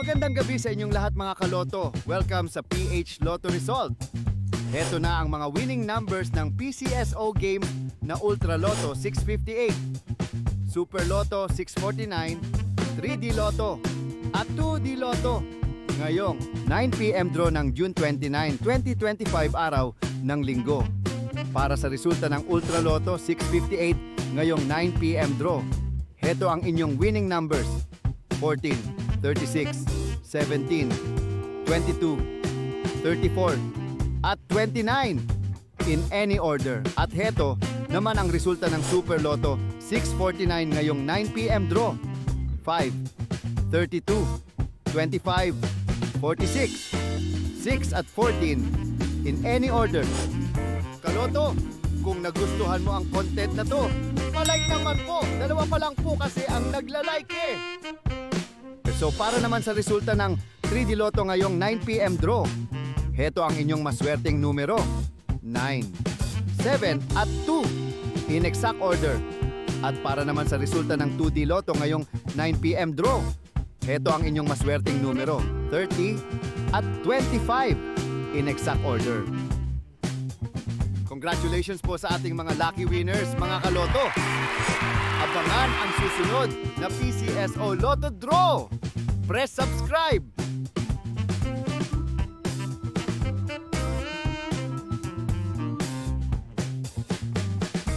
Magandang gabi sa inyong lahat mga kaloto. Welcome sa PH Lotto Result. Heto na ang mga winning numbers ng PCSO game na Ultra Lotto 658, Super Lotto 649, 3D Lotto at 2D Lotto. Ngayong 9 PM draw ng June 29, 2025 araw ng linggo. Para sa resulta ng Ultra Lotto 658 ngayong 9 PM draw. Heto ang inyong winning numbers: 14, 36, 17, 22, 34, at 29 in any order. At heto naman ang resulta ng Super Lotto 649 ngayong 9 PM draw: 5, 32, 25, 46, 6 at 14 in any order. Kaloto, kung nagustuhan mo ang content na to, palike naman po. Dalawa pa lang po kasi ang nagla-like eh. So para naman sa resulta ng 3D Lotto ngayong 9 PM draw, heto ang inyong maswerteng numero: 9, 7 at 2 in exact order. At para naman sa resulta ng 2D Lotto ngayong 9 PM draw, heto ang inyong maswerteng numero: 30 at 25 in exact order. Congratulations po sa ating mga lucky winners, mga kaloto. Abangan ang susunod na PCSO Lotto Draw. Press subscribe